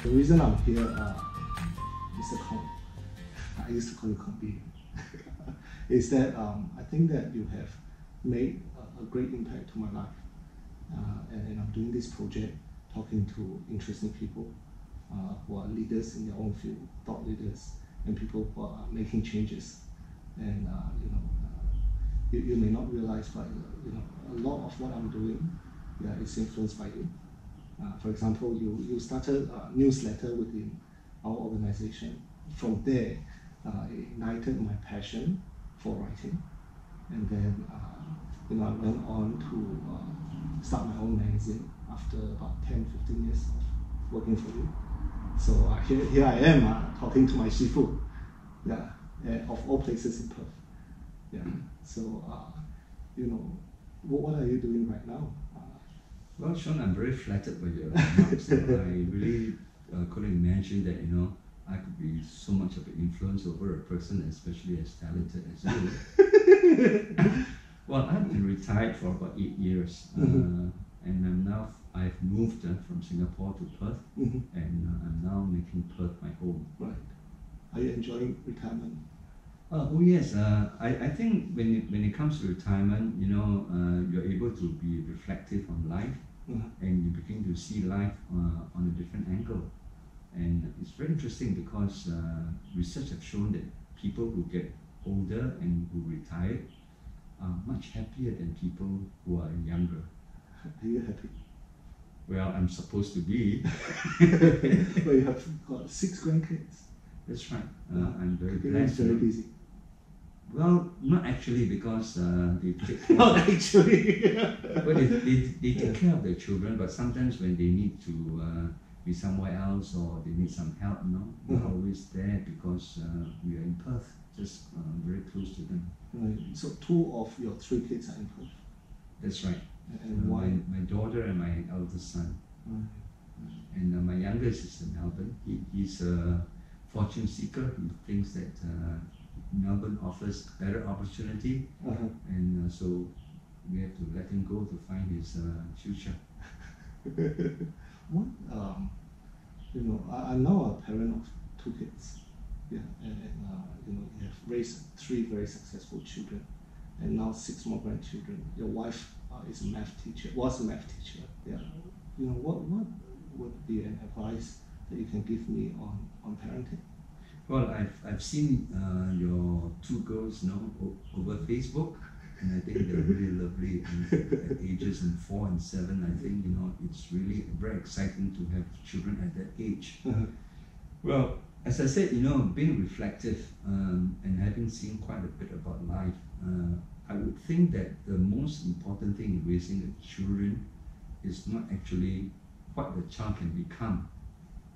The reason I'm here, Mr. Khong, I used to call you Khong, is that I think that you have made a great impact to my life. And I'm doing this project, talking to interesting people who are leaders in their own field, thought leaders, and people who are making changes. And you may not realize, but a lot of what I'm doing is influenced by you. For example, you started a newsletter within our organization. From there, it ignited my passion for writing. And then I went on to start my own magazine after about 10-15 years of working for you. So here I am talking to my Shifu, of all places in Perth. Yeah. So what are you doing right now? Well, Shaun, I'm very flattered by your remarks. I really couldn't imagine that I could be so much of an influence over a person, especially as talented as you. Well, I've been retired for about 8 years, and I've moved from Singapore to Perth, and I'm now making Perth my home. Right. Are you enjoying retirement? Oh yes, I think when it comes to retirement, you're able to be reflective on life, and you begin to see life on a different angle. And it's very interesting because research has shown that people who get older and who retire are much happier than people who are younger. Are you happy? Well, I'm supposed to be. Well, you have got 6 grandkids. That's right. I'm very blessed. Very busy. Well, not actually, because they take care. Not actually. But they take care of their children, but sometimes when they need to be somewhere else or they need some help, we're always there because we are in Perth, just very close to them. Right. So 2 of your 3 kids are in Perth. That's right. And why? My daughter and my eldest son. And my youngest is in Melbourne. He's a fortune seeker. He thinks that Melbourne offers better opportunity, and so we have to let him go to find his future. What I'm now a parent of 2 kids. Yeah, and you have raised 3 very successful children, and now 6 more grandchildren. Your wife is a math teacher. Was a math teacher. Yeah. What would be an advice that you can give me on parenting? Well, I've seen your 2 girls over Facebook, and I think they're really lovely. And at ages 4 and 7, I think it's really very exciting to have children at that age. Well, as I said, being reflective and having seen quite a bit about life, I would think that the most important thing in raising children is not actually what the child can become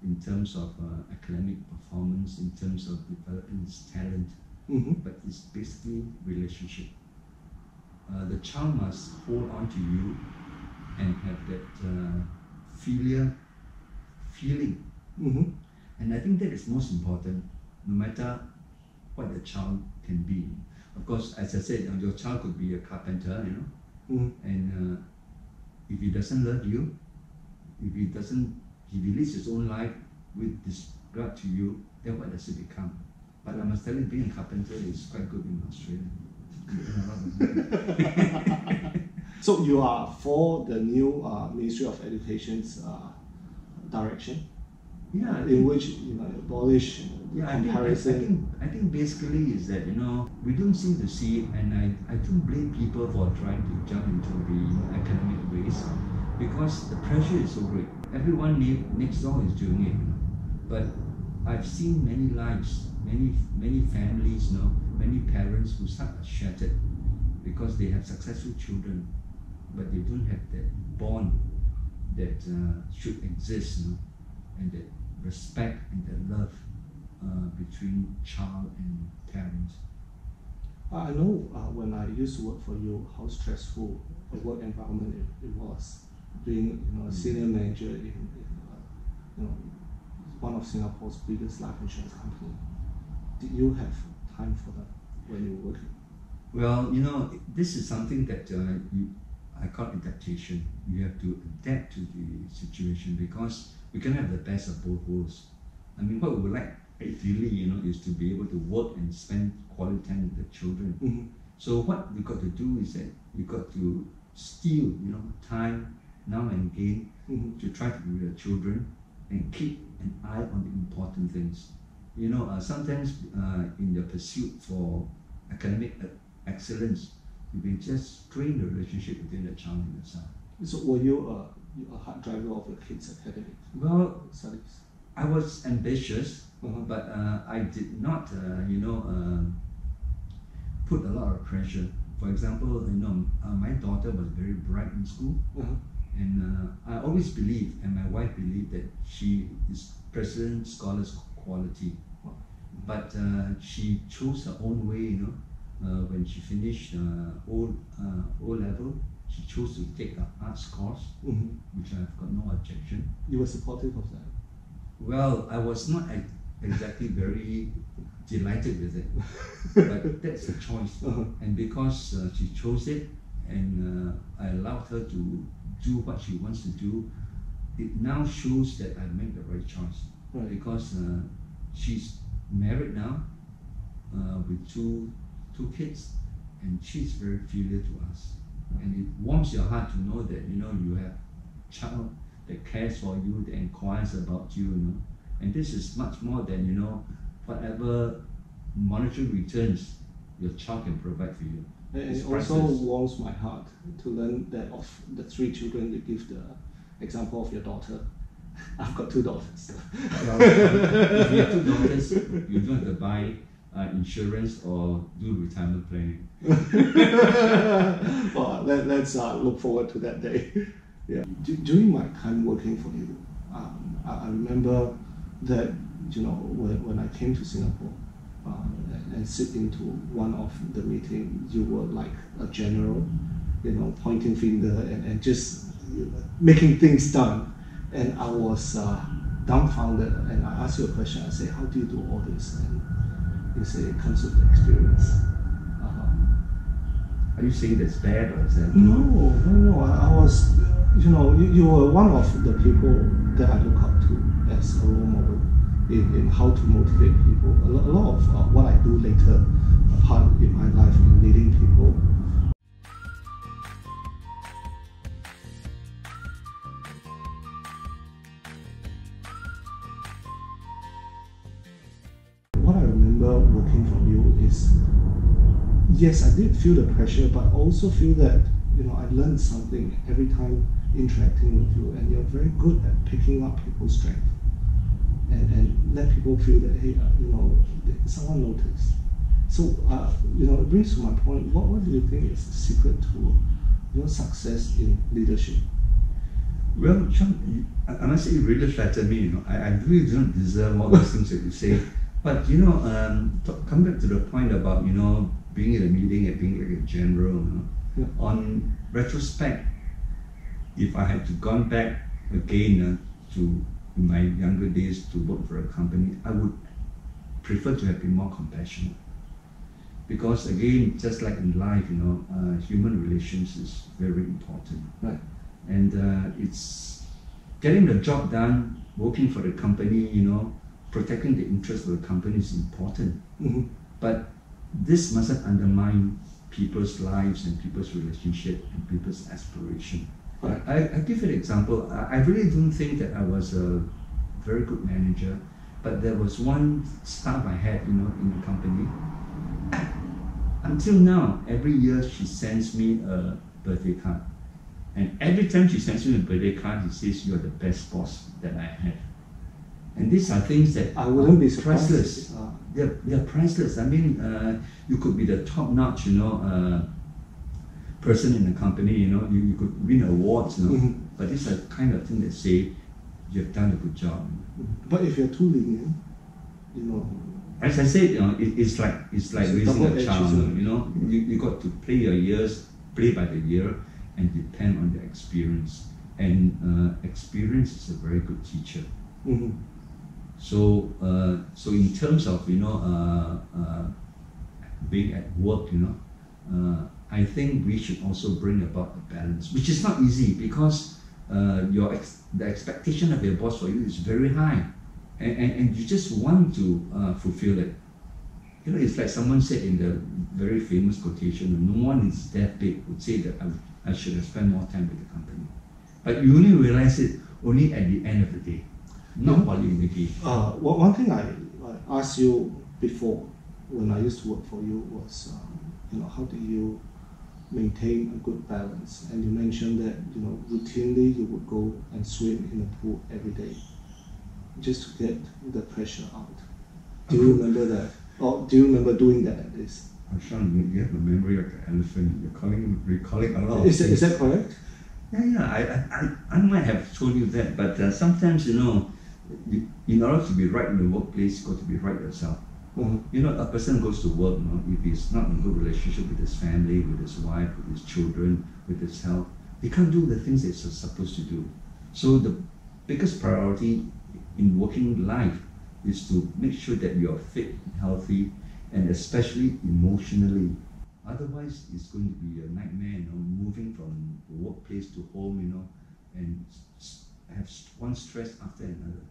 in terms of academic performance, in terms of developing his talent, but it's basically relationship. The child must hold on to you and have that filial feeling. And I think that is most important, no matter what the child can be. Of course, as I said, your child could be a carpenter, and if he doesn't love you, if he lives his own life with disregard to you, then what does it become? But I must tell you, being a carpenter is quite good in Australia. So you are for the new Ministry of Education's direction? Yeah, in which abolish comparison. I think basically is that we don't seem to see it, and I don't blame people for trying to jump into the academic race because the pressure is so great. Everyone next door is doing it, but I've seen many lives, many families, many parents who start shattered because they have successful children, but they don't have that bond that should exist, and that respect and that love between child and parents. I know when I used to work for you, how stressful a work environment it was. Being a senior manager in one of Singapore's biggest life insurance company. Did you have time for that when you were working? Well, this is something that I call it adaptation. You have to adapt to the situation because we can have the best of both worlds. I mean, what we would like ideally, is to be able to work and spend quality time with the children. Mm-hmm. So what we got to do is that we got to steal, time now and again Mm-hmm. to try to be with the children and keep an eye on the important things. Sometimes in the pursuit for academic excellence, you may just strain the relationship between the child and yourself. So were you a hard driver of your kids' academic Well, studies? I was ambitious, Uh-huh. but I did not, put a lot of pressure. For example, my daughter was very bright in school, Uh-huh. and I always believed, and my wife believed, that she is President Scholars Quality. Wow. But she chose her own way, when she finished O level, she chose to take an arts course, Mm-hmm. which I've got no objection. You were supportive of that? Well, I was not exactly very delighted with it, but that's a choice. Uh-huh. And because she chose it, and I allowed her to do what she wants to do, it now shows that I made the right choice. Right. Because she's married now with two kids, and she's very filial to us. And it warms your heart to know that you have a child that cares for you, that inquires about you, and this is much more than whatever monetary returns your child can provide for you. And It's it also priceless. warms my heart to learn that of the 3 children, you give the example of your daughter. I've got 2 daughters. Well, if you have 2 daughters, you don't have to buy insurance or do retirement planning. Well, let's look forward to that day. Yeah. During my time working for you, I remember that when I came to Singapore and sit into one of the meetings, you were like a general, pointing finger and just making things done. And I was dumbfounded, and I asked you a question. I say, how do you do all this? And you say it comes with the experience. Are you saying that's bad, or is that No. I was, you were one of the people that I look up to as a role model in how to motivate people. A lot of what I do later, a part in my life in leading people. What I remember working from you is, yes, I did feel the pressure, but I also feel that I learned something every time interacting with you, and you're very good at picking up people's strength and let people feel that, hey, someone noticed. So it brings to my point. What do you think is the secret to your success in leadership? Well, Shaun, I must say you really flatter me. I really don't deserve all those things that you say. But come back to the point about being in a meeting and being like a general. Yeah. On retrospect, if I had to gone back again to in my younger days to work for a company, I would prefer to have been more compassionate. Because again, just like in life, human relations is very important. Right. And it's getting the job done, working for the company, protecting the interests of the company is important. Mm-hmm. But this mustn't undermine people's lives and people's relationship and people's aspiration. Right. I give you an example. I really don't think that I was a very good manager, but there was one staff I had, in the company. Until now, every year she sends me a birthday card. And every time she sends me a birthday card, she says, "You're the best boss that I have." And these are things that I wouldn't be priceless. surprised. They're priceless. I mean, you could be the top-notch, person in the company. You could win awards. Mm-hmm. But these are the kind of thing that say you've done a good job. But if you're too lenient, As I said, it's like It's a raising a double-edged child. sword. You got to play your years, play by the year, and depend on the experience. And experience is a very good teacher. Mm-hmm. So in terms of being at work, I think we should also bring about a balance, which is not easy because the expectation of your boss for you is very high, and you just want to fulfill it. You know, it's like someone said in the very famous quotation, no one is that big would say that I should have spent more time with the company. But you only realize it only at the end of the day, not while you're in the game. One thing I asked you before when I used to work for you was, how do you maintain a good balance? And you mentioned that, routinely you would go and swim in the pool every day just to get the pressure out. Do you remember that? Or do you remember doing that at least? Shaun, you have a memory of the elephant. You're recalling a lot of Is things. that correct? Yeah. I might have told you that, but sometimes, in order to be right in the workplace, you've got to be right yourself. Mm-hmm. A person goes to work, if he's not in a good relationship with his family, with his wife, with his children, with his health, he can't do the things that he's supposed to do. So the biggest priority in working life is to make sure that you're fit and healthy, and especially emotionally. Otherwise, it's going to be a nightmare, moving from the workplace to home, and have one stress after another.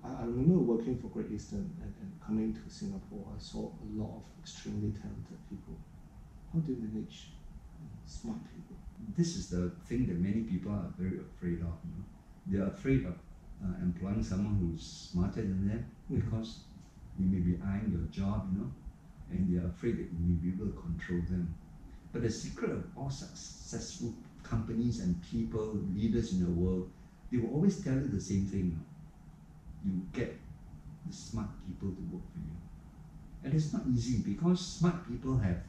I remember working for Great Eastern and coming to Singapore. I saw a lot of extremely talented people. How do you manage smart people? This is the thing that many people are very afraid of. They're afraid of employing someone who's smarter than them because you may be eyeing your job, and they're afraid that you may be able to control them. But the secret of all successful companies and people, leaders in the world, they will always tell you the same thing. You get the smart people to work for you. And it's not easy because smart people have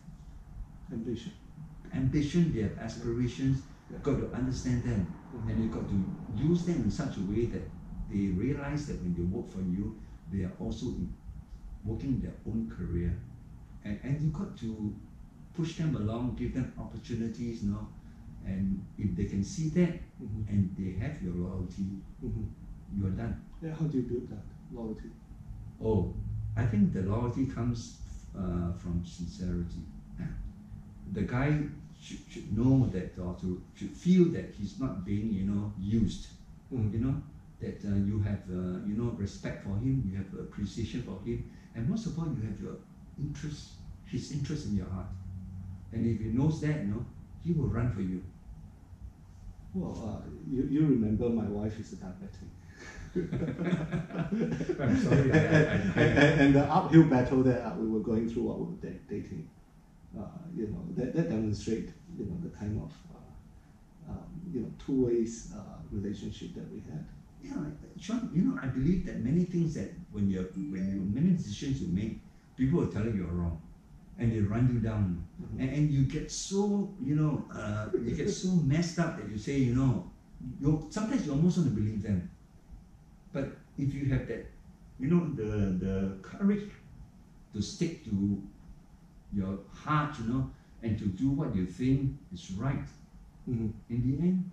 ambition, they have aspirations. You've got to understand them, and you've got to use them in such a way that they realize that when they work for you, they are also working their own career. And you've got to push them along, give them opportunities, and if they can see that and they have your loyalty, you are done. Yeah, how do you build that loyalty? Oh, I think the loyalty comes from sincerity. The guy should know that, or should feel that he's not being, used. That you have, respect for him, you have appreciation for him, and most of all, you have his interest in your heart. And if he knows that, he will run for you. Well, you remember my wife is a diabetic. I'm sorry. And the uphill battle that we were going through while we were dating, that demonstrate, the kind of, two-way relationship that we had. Yeah, Shaun, I believe that many things that when many decisions you make, people are telling you are wrong, and they run you down, and you get so, you get so messed up that you say, sometimes you almost want to believe them. But if you have that, the courage to stick to your heart, and to do what you think is right, in the end,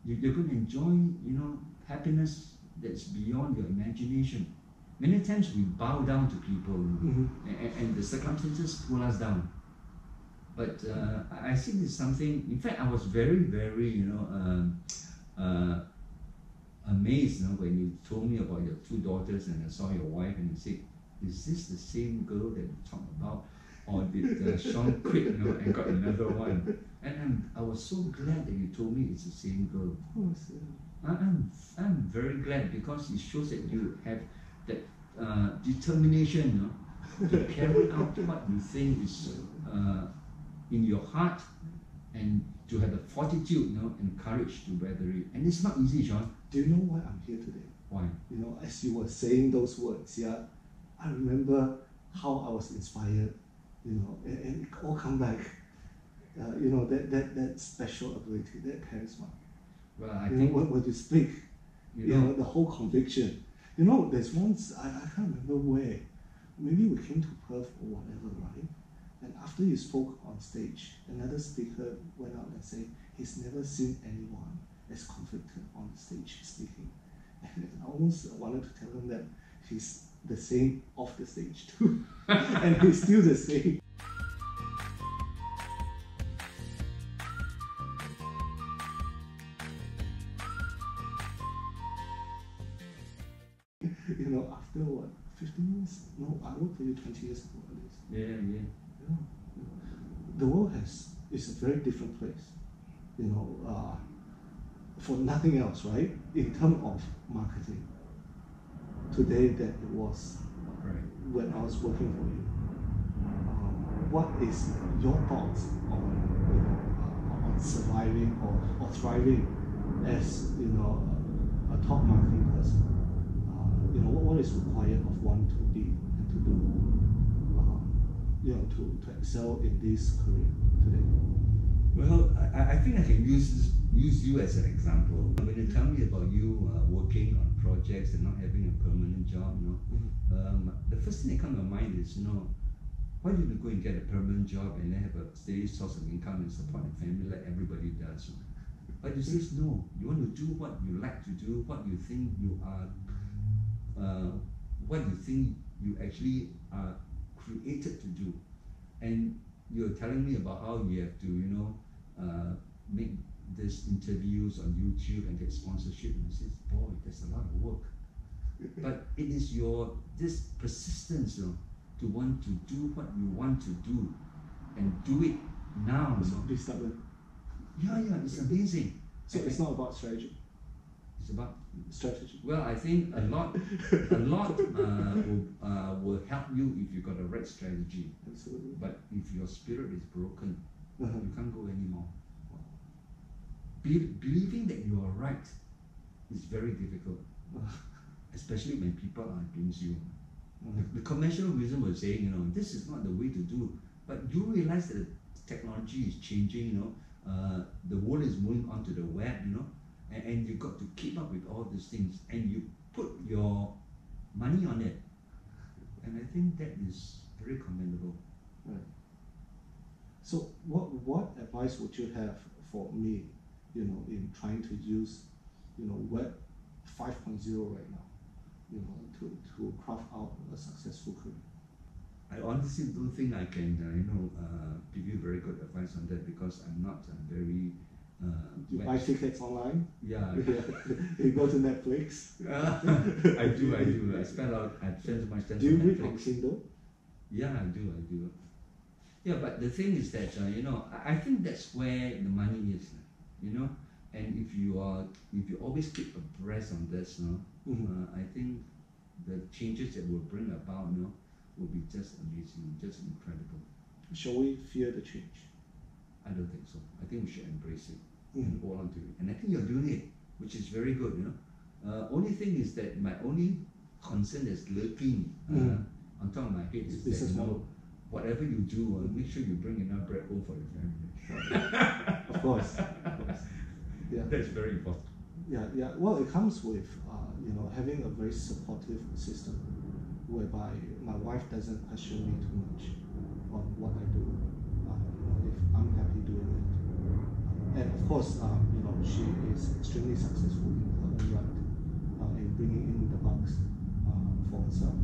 you're going to enjoy, happiness that's beyond your imagination. Many times we bow down to people, and the circumstances pull us down. But I see this something. In fact, I was very, very, amazed, when you told me about your two daughters, and I saw your wife, and you said, "Is this the same girl that you talked about, or did Shaun quit, and got another one?" And I was so glad that you told me it's the same girl. Of course, yeah. I'm very glad because it shows that you have that determination, to carry out what you think is in your heart, and to have the fortitude, and courage to weather it. And it's not easy, Shaun. Do you know why I'm here today? Why? As you were saying those words, I remember how I was inspired, and it all come back. That special ability, that charisma. Well, I think when you speak, the whole conviction. There's once I can't remember where. Maybe we came to Perth or whatever, right? And after you spoke on stage, another speaker went out and said he's never seen anyone as convicted on the stage speaking. And I almost wanted to tell him that he's the same off the stage too, and he's still the same. You know, after what, 15 years? No, I worked for you 20 years ago at least. Yeah, yeah. You know, the world is a very different place. You know, for nothing else, right? In terms of marketing, today than it was Right. when I was working for you. What is your thoughts on, you know, on surviving or thriving as, you know, a top marketing person? You know, what is required of one to be and to do, you know, to excel in this career today? Well, I think I can use you as an example. When you tell me about you working on projects and not having a permanent job, you know, the first thing that comes to my mind is, you know, why don't you go and get a permanent job and then have a steady source of income and support the family like everybody does? But you say no. You want to do what you like to do, what you think you are, what you think you actually are created to do, and you're telling me about how you have to, you know, make these interviews on YouTube and get sponsorship. And you say, boy, that's a lot of work. But it is this persistence, you know, to want to do what you want to do and do it now. You know? Be stubborn. Yeah, it's amazing. So it's not about strategy. It's about strategy. Well, I think a lot will help you if you got the right strategy. Absolutely. But if your spirit is broken, you can't go anymore. Believing that you are right is very difficult, especially when people are against you. The conventional wisdom was saying, you know, this is not the way to do. But you realize that technology is changing, you know, the world is moving on to the web, you know, and you got to keep up with all these things, and you put your money on it. And I think that is very commendable. Right. So what advice would you have for me, you know, in trying to use, you know, Web 5.0 right now, you know, to craft out a successful career? I honestly don't think I can, give you very good advice on that, because I'm not very. You buy tickets online? Yeah. You go to Netflix? I do. I spend so much time on Netflix. Do you read on Kindle? Yeah, I do. Yeah, but the thing is that, you know, I think that's where the money is, you know. And if you always keep abreast on this, you know, I think the changes that will bring about, you know, will be just amazing, just incredible. Shall we fear the change? I don't think so. I think we should embrace it and hold on to it. And I think you're doing it, which is very good, you know. Only thing is that my only concern that's lurking on top of my head is that, you know, whatever you do, make sure you bring enough bread home for your family. Of course. Yeah. That's very important. Yeah. Well, it comes with, you know, having a very supportive system, whereby my wife doesn't question me too much on what I do. If I'm happy doing it, and of course, you know, she is extremely successful in her own right, in bringing in the bucks for herself.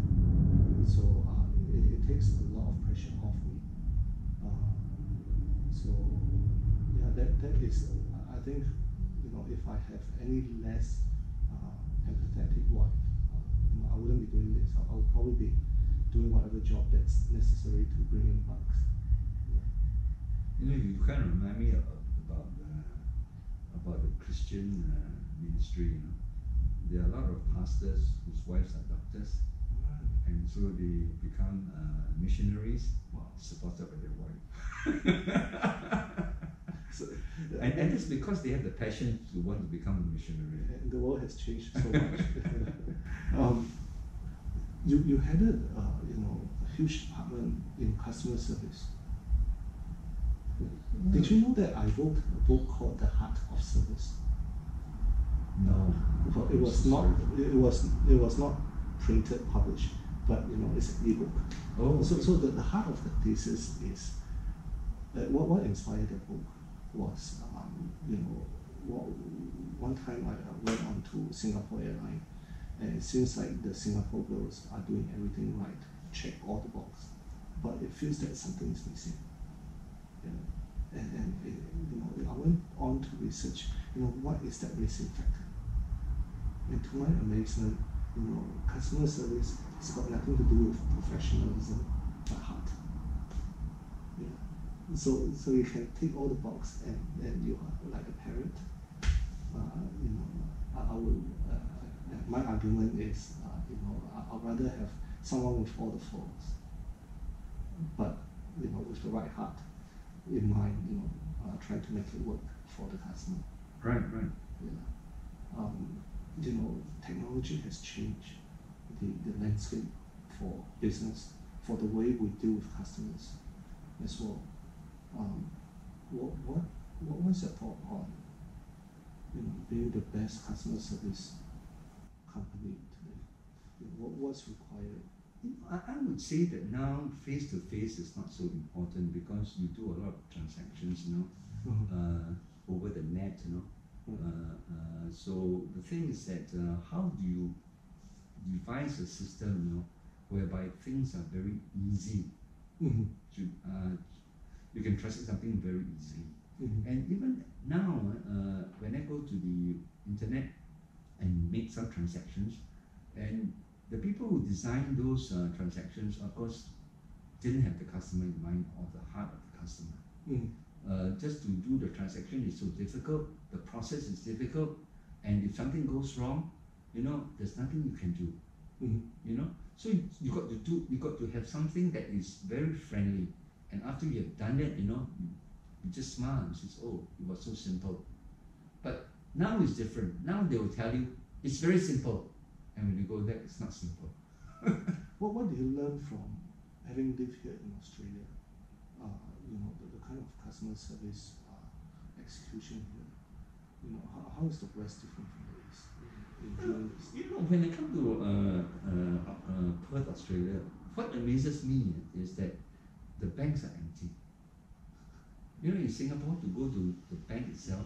So it takes a lot of pressure off me. So yeah, that is, I think, you know, if I have any less empathetic wife, you know, I wouldn't be doing this. I would probably be doing whatever job that's necessary to bring in bucks. You know, you kind of remind me about the Christian ministry. You know, there are a lot of pastors whose wives are doctors, and so they become missionaries, supported by their wife. So, and that's because they have the passion to want to become a missionary. The world has changed so much. You headed, you know, a huge department in customer service. Did you know that I wrote a book called The Heart of Service? No. It was not. It was not printed, published, but you know, it's an ebook. Oh. So the heart of the thesis is what inspired the book was, you know, one time I went on to Singapore Airlines, and it seems like the Singapore girls are doing everything right, check all the boxes, but it feels that something is missing. You know? And you know, I went on to research, you know, what is that missing factor? And to my amazement, customer service has got nothing to do with professionalism, but heart. Yeah. So you can take all the box and you are like a parent. I would. My argument is, I'd rather have someone with all the flaws, but with the right heart in mind, trying to make it work for the customer. Right. Yeah. Technology has changed the landscape for business, for the way we deal with customers as well. What's your thought on being the best customer service company today? What's required? I would say that now face-to-face is not so important because you do a lot of transactions, over the net, so the thing is that how do you devise a system, whereby things are very easy to, you can transact something very easily. And even now, when I go to the internet and make some transactions, and the people who designed those transactions, of course, didn't have the customer in mind or the heart of the customer. Just to do the transaction is so difficult, the process is difficult, and if something goes wrong, there's nothing you can do. So you got to have something that is very friendly, and after you have done it, you just smile and says, "Oh, it was so simple." But now it's different. Now they will tell you it's very simple, and when you go there, it's not simple. What do you learn from having lived here in Australia? The kind of customer service execution here. How is the West different from the East in doing this? When I come to Perth, Australia, what amazes me is that the banks are empty. In Singapore, to go to the bank itself,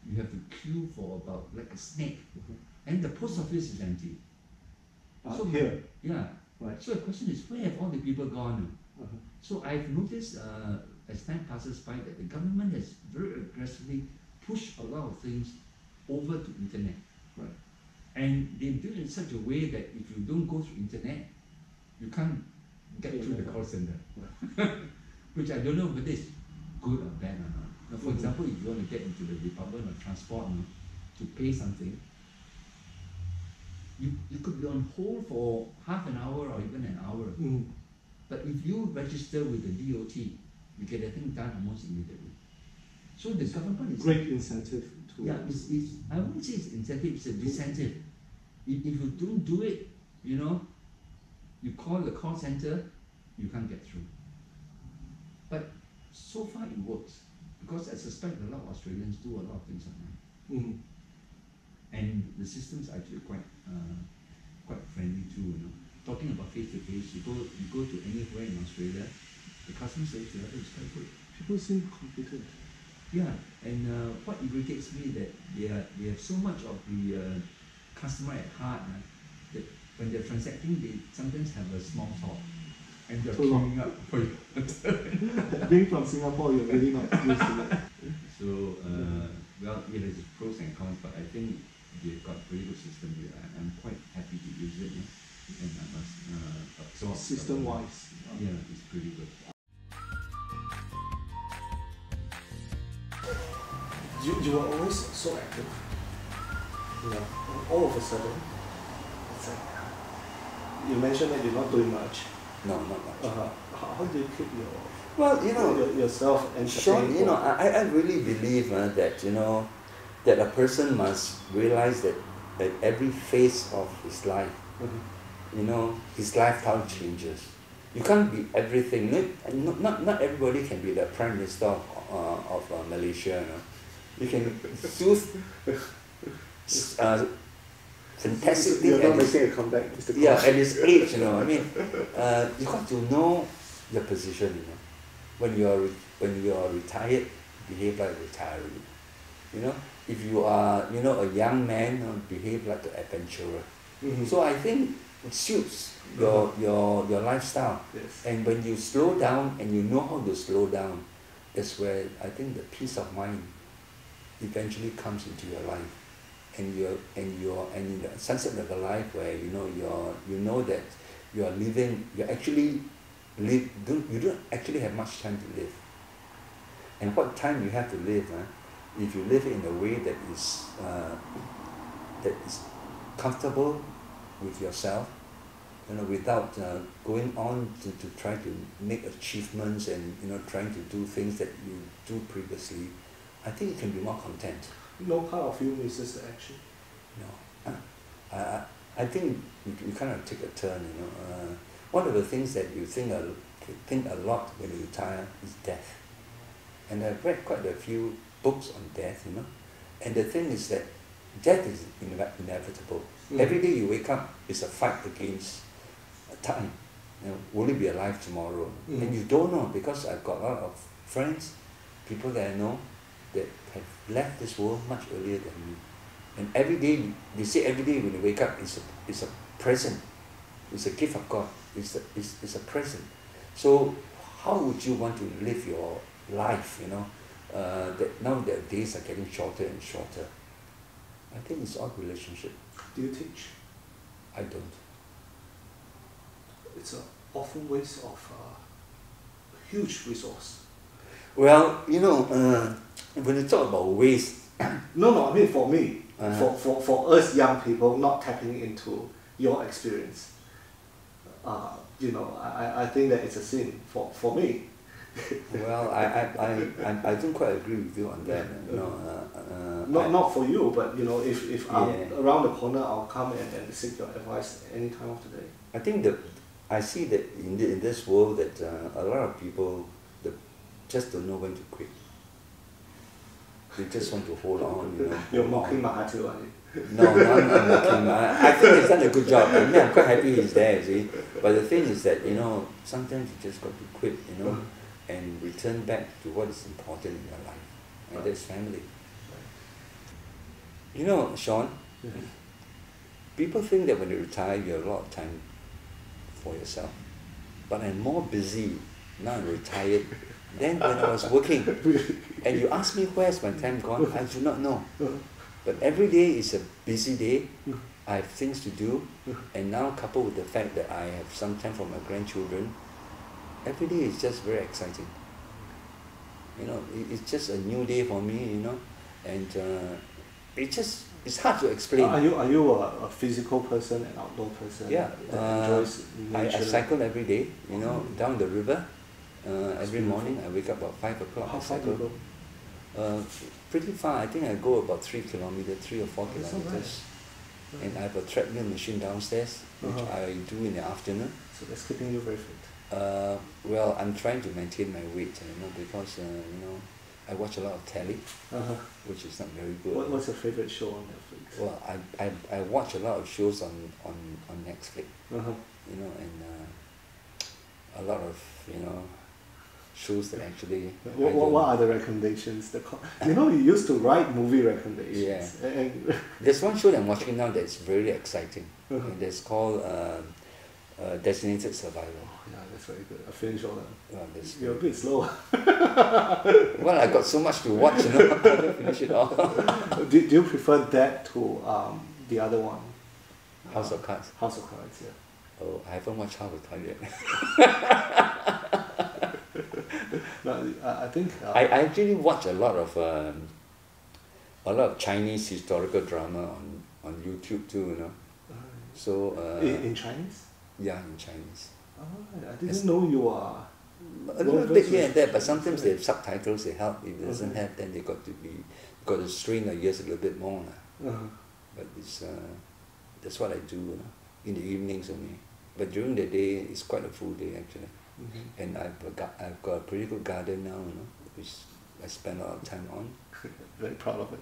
you have to queue for about like a snake, and the post office is empty. So here, yeah, right. So the question is, where have all the people gone? So I've noticed as time passes by that the government has very aggressively pushed a lot of things over to internet, right? And they do it in such a way that if you don't go through internet, you can't get through the call center, which I don't know whether it's good or bad or not. Now, for example, if you want to get into the Department of Transport to pay something, you could be on hold for half an hour or even an hour. But if you register with the DOT, you get the thing done almost immediately. So the government is great incentive to. Yeah, I wouldn't say it's incentive, it's a disincentive. If you don't do it, you call the call center, you can't get through. But so far it works, because I suspect a lot of Australians do a lot of things online. And the systems are actually quite friendly too. Talking about face-to-face, you go to anywhere in Australia, the customer service level is quite good. People seem competent. Yeah, and what irritates me that they have so much of the customer at heart that when they're transacting, they sometimes have a small talk, and they're queuing up for you. Being from Singapore, you're really not used to that. So, well, it has pros and cons, but I think they've got a pretty good system here. I'm quite happy to use it, and I must absorb. System-wise. Yeah, it's pretty good. You were always so active. All of a sudden, it's like, you mentioned that you're not doing much. No, not much. How do you keep yourself entertained? Shaun, I really believe that that a person must realize that at every phase of his life, his lifestyle changes. You can't be everything. Not everybody can be the Prime Minister of Malaysia. You can do fantastic things. You're not making a comeback, Mr. Khong. Yeah, at his age, you got to know your position. When you are retired, behave like a retiree. If you are a young man, behave like an adventurer. So I think it suits your lifestyle. Yes. And when you slow down and you know how to slow down, that's where I think the peace of mind eventually comes into your life. and in the sunset of a life where you know that you are living, you don't actually have much time to live. And what time you have to live, if you live in a way that is comfortable with yourself, without going on to try to make achievements and trying to do things that you do previously, I think you can be more content. No part of you misses the action. No, I think you kind of take a turn. One of the things that you think a lot when you retire is death. And I've read quite a few books on death. And the thing is that death is inevitable. Every day you wake up is a fight against time. Will you be alive tomorrow? And you don't know, because I've got a lot of friends, people that I know that have left this world much earlier than me. And every day, they say every day when you wake up is a present. It's a gift of God. It's a present. So how would you want to live your life, that now the days are getting shorter and shorter? I think it's all relationship. Do you teach? I don't. It's an awful waste of a huge resource. Well, when you talk about waste... No, I mean for me, for us young people not tapping into your experience, I think that it's a sin for me. Well, I don't quite agree with you on that. Not for you, but if I'm around the corner, I'll come and seek your advice any time of the day. I think I see that in this world that a lot of people just don't know when to quit. They just want to hold on. You're mocking Mahathir, are you? No, I'm not mocking. I think he's done a good job. I mean, I'm quite happy he's there, see. But the thing is that sometimes you just got to quit, and return back to what is important in your life, and that's family. Shaun, people think that when you retire, you have a lot of time for yourself. But I'm more busy now I'm retired than when I was working. And you ask me where's my time gone, I do not know. But every day is a busy day. I have things to do, and now coupled with the fact that I have some time for my grandchildren, every day is just very exciting. It's just a new day for me, and it's hard to explain. Are you a physical person, an outdoor person? Yeah, that enjoys I nature? cycle every day, down the river. Every morning I wake up about 5 o'clock. How far do you go? Pretty far. I think I go about 3 kilometers, 3 or 4 That's kilometers. not bad. And I have a treadmill machine downstairs, which I do in the afternoon. So that's keeping you very fit. Well, I'm trying to maintain my weight, because I watch a lot of telly, which is not very good. What's your favorite show on Netflix? Well, I watch a lot of shows on Netflix, and a lot of shows that actually. What are the recommendations? You used to write movie recommendations. Yeah. And There's one show that I'm watching now that's very exciting. And it's called Designated Survivor. yeah, that's very good. I finished all that. Well, that's You're a bit slow. well, I got so much to watch, I haven't finished it all. Do you prefer that to the other one? House of Cards. House of Cards, yeah. Oh, I haven't watched House of Cards yet. No, I think. I actually watch a lot of Chinese historical drama on YouTube too, So. In Chinese? Yeah, in Chinese. Oh, I didn't know you are. A little bit here and there, but sometimes they have subtitles. They help. If it doesn't have, then they got to strain their ears a little bit more. But that's what I do in the evenings only. But during the day, it's quite a full day actually. And I've got a pretty good garden now, which I spend a lot of time on. Very proud of it.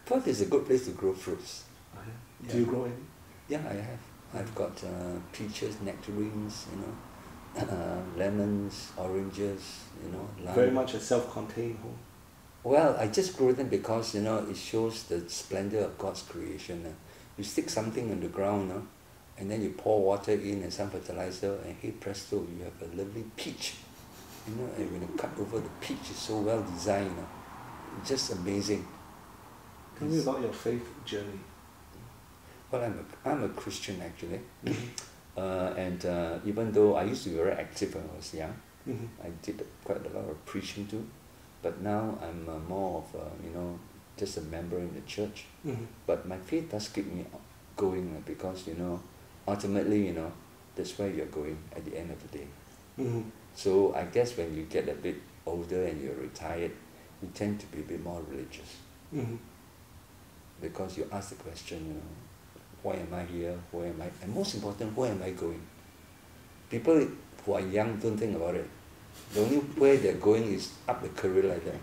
Perth is a good place to grow fruits. Yeah. Do you grow any? Yeah, I have. I've got peaches, nectarines, lemons, oranges, lime. Very much a self-contained home. Well, I just grow them because it shows the splendor of God's creation. You stick something on the ground, and then you pour water in and some fertilizer, and hey presto, you have a lovely peach. And when you cut over the peach, it's so well designed. It's just amazing. Tell me about your faith journey. Well, I'm a Christian actually. Mm-hmm. And even though I used to be very active when I was young, Mm-hmm. I did quite a lot of preaching too. But now I'm more of just a member in the church. Mm-hmm. But my faith does keep me going because ultimately that's where you're going at the end of the day. Mm-hmm. So I guess when you get a bit older and you're retired, you tend to be a bit more religious Mm-hmm. because you ask the question, why am I here? Where am I? And most important, where am I going? People who are young don't think about it. The only way they're going is up the career ladder.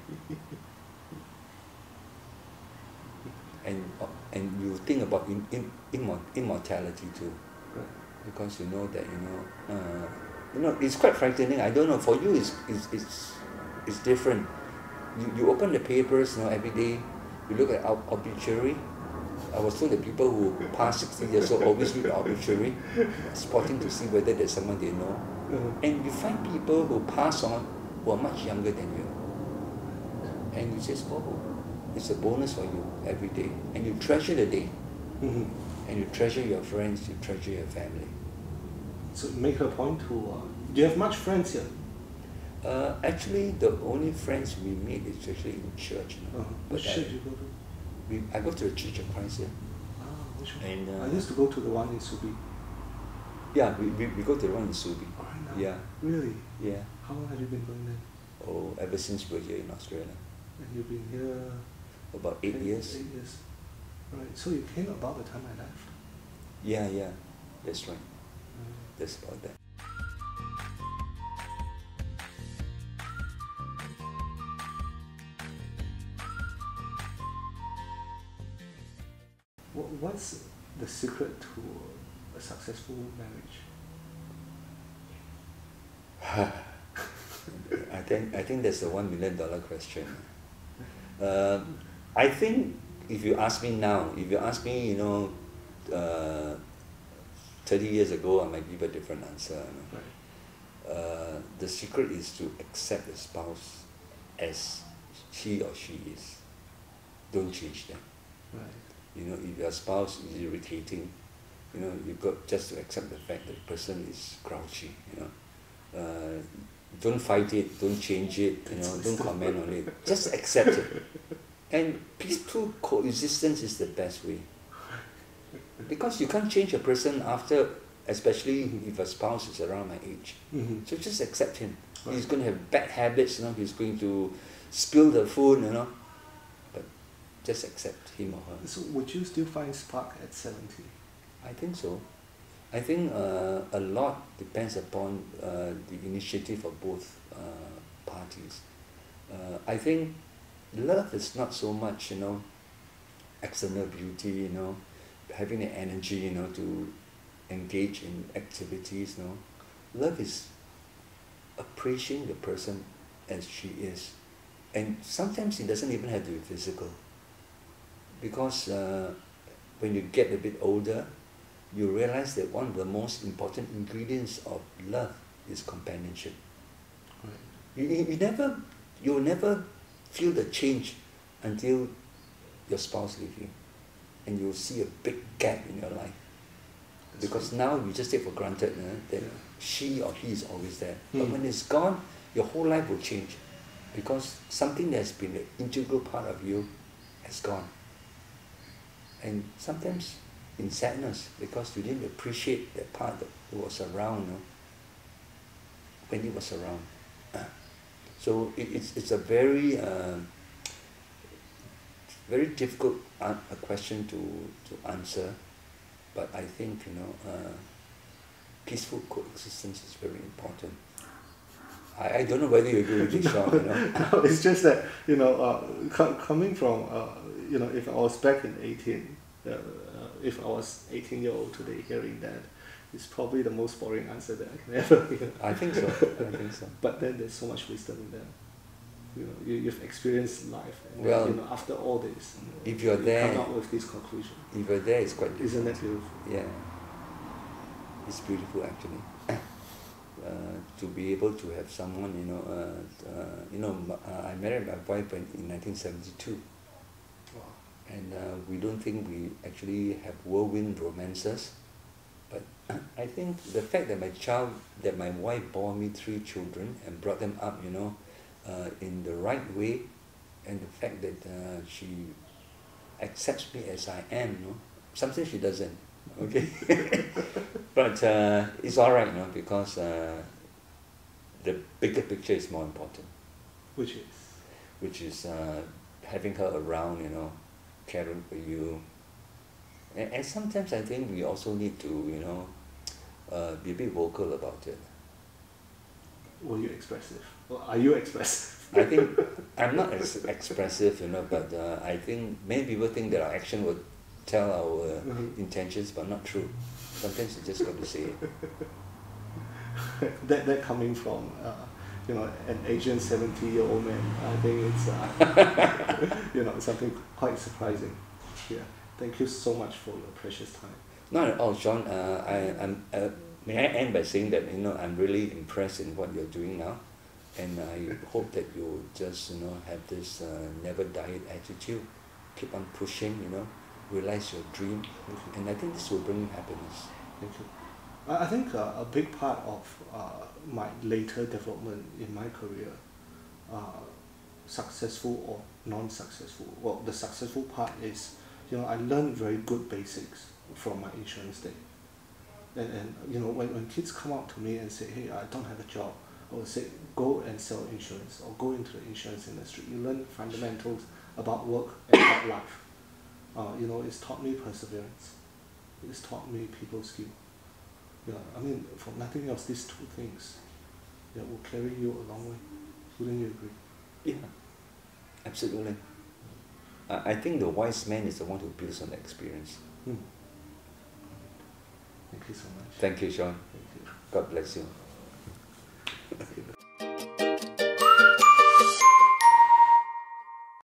And you think about immortality too, Right. because you know that it's quite frightening. I don't know, for you it's different. You open the papers every day, you look at obituary. I was told that people who pass 60 years old always read the obituary, spotting to see whether there's someone they know. Mm-hmm. And you find people who pass on who are much younger than you. And you just, it's a bonus for you every day. And you treasure the day. Mm-hmm. And you treasure your friends, you treasure your family. So make a point to, do you have much friends here? Actually, the only friends we meet is actually in church. Which church you go to? I go to the Church of Christ here. Which one? And, I used to go to the one in Subi. Yeah, we go to the one in Subi. Right now? Yeah. Really? Yeah. How long have you been going there? Oh, ever since we're here in Australia. And you've been here About 8 years. 8 years. Right. So you came about the time I left. Yeah, that's right. That's about that. What's the secret to a successful marriage? I think that's a $1 million question. I think if you ask me now, if you ask me, 30 years ago, I might give a different answer. Right. The secret is to accept the spouse as he or she is. Don't change them. Right. If your spouse is irritating, you've got just to accept the fact that the person is grouchy. Don't fight it, don't change it, don't comment on it. Just accept it. And peaceful coexistence is the best way. Because you can't change a person after, especially if a spouse is around my age. Mm-hmm. So just accept him. Right. He's going to have bad habits, he's going to spill the food, but just accept him or her. So would you still find spark at 70? I think so. I think a lot depends upon the initiative of both parties. I think love is not so much, external beauty, having the energy, to engage in activities, Love is appreciating the person as she is. And sometimes it doesn't even have to be physical. Because when you get a bit older, you realize that one of the most important ingredients of love is companionship. Right. You'll never feel the change until your spouse leaves you. And you'll see a big gap in your life. Because now you just take for granted that she or he is always there. But when it's gone, your whole life will change. Because something that's been an integral part of you has gone. And sometimes in sadness, because you didn't appreciate that part that was around, when it was around. So it's a very very difficult question to answer, but I think peaceful coexistence is very important. I don't know whether you agree with this, Shaun. No, it's just that coming from if I was back in 18, if I was 18-year-old today, hearing that, it's probably the most boring answer that I can ever hear. I think so. But then there's so much wisdom in that. You've experienced life. And Well, then, after all this, if you're you there, come up with this conclusion. if you're there, it's quite difficult. Isn't that beautiful? Yeah, it's beautiful actually. To be able to have someone, I married my wife in 1972. Wow. and we don't think we actually have whirlwind romances. But I think the fact that my wife bore me 3 children and brought them up, in the right way, and the fact that she accepts me as I am, sometimes she doesn't, okay, but it's all right, because the bigger picture is more important, which is having her around, caring for you. And sometimes I think we also need to, be a bit vocal about it. Were you expressive? Or are you expressive? I think I'm not as expressive, but I think many people think that our action will tell our intentions, but not true. Sometimes you just got to say it. that coming from an Asian 70-year-old man, I think it's something quite surprising. Yeah. Thank you so much for your precious time. Not at all, Shaun. May I end by saying that I'm really impressed in what you're doing now, and I hope that you just have this never die attitude, keep on pushing, realize your dream, and I think this will bring you happiness. Thank you. I think a big part of my later development in my career, successful or non-successful. Well, the successful part is, I learned very good basics from my insurance day. And when kids come up to me and say, hey, I don't have a job, I would say, go and sell insurance or go into the insurance industry. You learn fundamentals about work and about life. It's taught me perseverance. It's taught me people skill. For nothing else, these 2 things will carry you a long way. Wouldn't you agree? Yeah, absolutely. I think the wise man is the one who builds on the experience. Thank you so much. Thank you, Shaun. Thank you. God bless you.